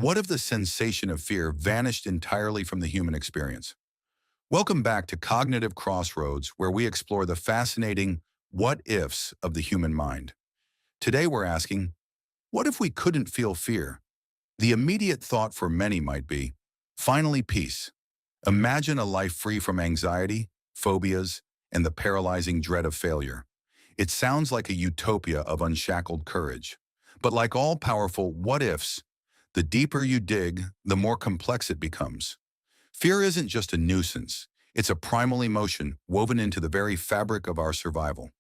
What if the sensation of fear vanished entirely from the human experience? Welcome back to Cognitive Crossroads, where we explore the fascinating what-ifs of the human mind. Today we're asking, what if we couldn't feel fear? The immediate thought for many might be, finally peace. Imagine a life free from anxiety, phobias, and the paralyzing dread of failure. It sounds like a utopia of unshackled courage. But like all powerful what-ifs, the deeper you dig, the more complex it becomes. Fear isn't just a nuisance. It's a primal emotion woven into the very fabric of our survival.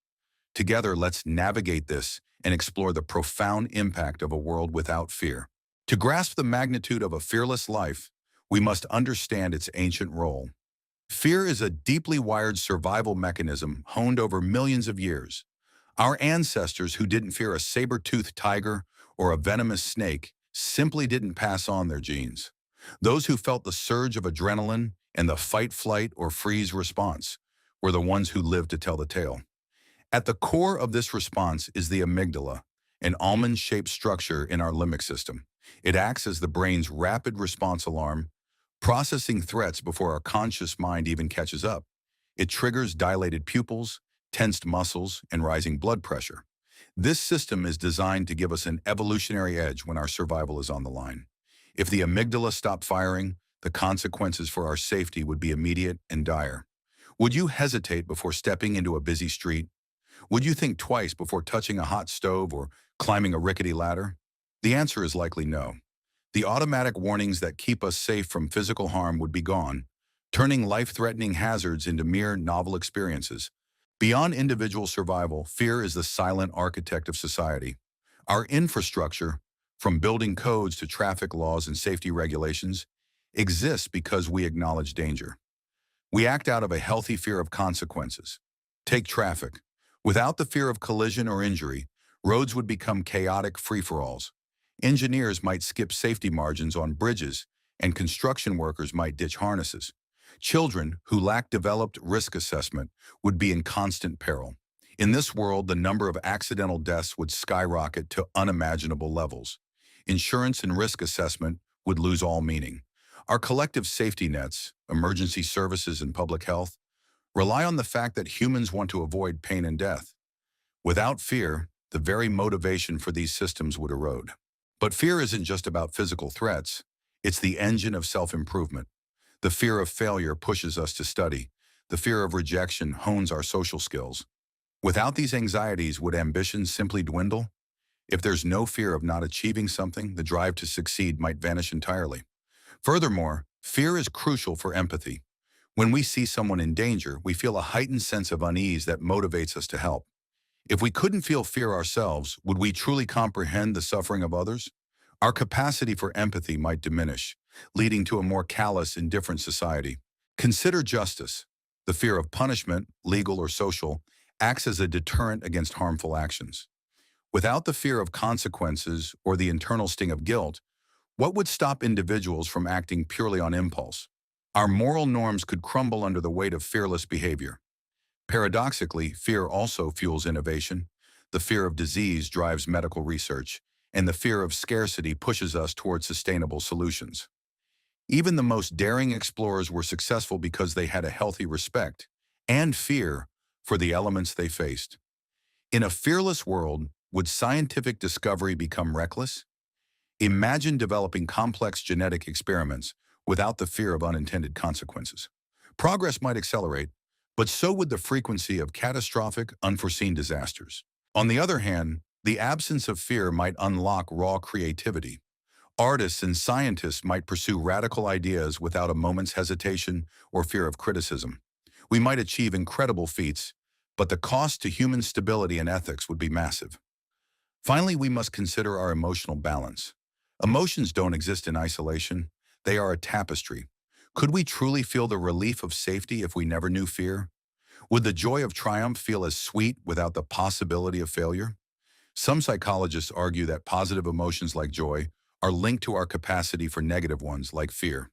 Together, let's navigate this and explore the profound impact of a world without fear. To grasp the magnitude of a fearless life, we must understand its ancient role. Fear is a deeply wired survival mechanism honed over millions of years. Our ancestors who didn't fear a saber-toothed tiger or a venomous snake simply didn't pass on their genes. Those who felt the surge of adrenaline and the fight, flight, or freeze response were the ones who lived to tell the tale. At the core of this response is the amygdala, an almond-shaped structure in our limbic system. It acts as the brain's rapid response alarm, processing threats before our conscious mind even catches up. It triggers dilated pupils, tensed muscles, and rising blood pressure. This system is designed to give us an evolutionary edge when our survival is on the line. If the amygdala stopped firing, the consequences for our safety would be immediate and dire. Would you hesitate before stepping into a busy street? Would you think twice before touching a hot stove or climbing a rickety ladder? The answer is likely no. The automatic warnings that keep us safe from physical harm would be gone, turning life-threatening hazards into mere novel experiences. Beyond individual survival, fear is the silent architect of society. Our infrastructure, from building codes to traffic laws and safety regulations, exists because we acknowledge danger. We act out of a healthy fear of consequences. Take traffic. Without the fear of collision or injury, roads would become chaotic free-for-alls. Engineers might skip safety margins on bridges, and construction workers might ditch harnesses. Children who lack developed risk assessment would be in constant peril. In this world, the number of accidental deaths would skyrocket to unimaginable levels. Insurance and risk assessment would lose all meaning. Our collective safety nets, emergency services, and public health rely on the fact that humans want to avoid pain and death. Without fear, the very motivation for these systems would erode. But fear isn't just about physical threats. It's the engine of self-improvement. The fear of failure pushes us to study. The fear of rejection hones our social skills. Without these anxieties, would ambition simply dwindle? If there's no fear of not achieving something, the drive to succeed might vanish entirely. Furthermore, fear is crucial for empathy. When we see someone in danger, we feel a heightened sense of unease that motivates us to help. If we couldn't feel fear ourselves, would we truly comprehend the suffering of others? Our capacity for empathy might diminish, leading to a more callous, indifferent society. Consider justice. The fear of punishment, legal or social, acts as a deterrent against harmful actions. Without the fear of consequences or the internal sting of guilt, what would stop individuals from acting purely on impulse? Our moral norms could crumble under the weight of fearless behavior. Paradoxically, fear also fuels innovation. The fear of disease drives medical research, and the fear of scarcity pushes us towards sustainable solutions. Even the most daring explorers were successful because they had a healthy respect and fear for the elements they faced. In a fearless world, would scientific discovery become reckless? Imagine developing complex genetic experiments without the fear of unintended consequences. Progress might accelerate, but so would the frequency of catastrophic, unforeseen disasters. On the other hand, the absence of fear might unlock raw creativity. Artists and scientists might pursue radical ideas without a moment's hesitation or fear of criticism. We might achieve incredible feats, but the cost to human stability and ethics would be massive. Finally, we must consider our emotional balance. Emotions don't exist in isolation. They are a tapestry. Could we truly feel the relief of safety if we never knew fear? Would the joy of triumph feel as sweet without the possibility of failure? Some psychologists argue that positive emotions like joy are linked to our capacity for negative ones like fear.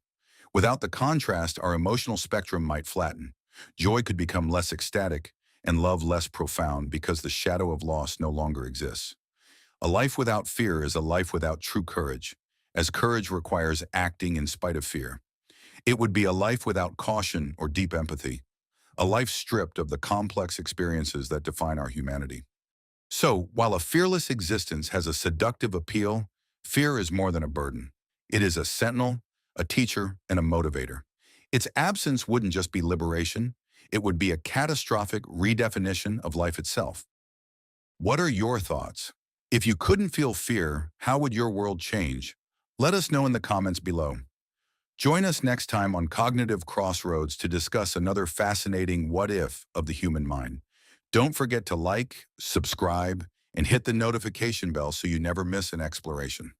Without the contrast, our emotional spectrum might flatten. Joy could become less ecstatic and love less profound because the shadow of loss no longer exists. A life without fear is a life without true courage, as courage requires acting in spite of fear. It would be a life without caution or deep empathy, a life stripped of the complex experiences that define our humanity. So, while a fearless existence has a seductive appeal, fear is more than a burden. It is a sentinel, a teacher, and a motivator. Its absence wouldn't just be liberation, it would be a catastrophic redefinition of life itself. What are your thoughts? If you couldn't feel fear, how would your world change? Let us know in the comments below. Join us next time on Cognitive Crossroads to discuss another fascinating what if of the human mind. Don't forget to like, subscribe, and hit the notification bell so you never miss an exploration.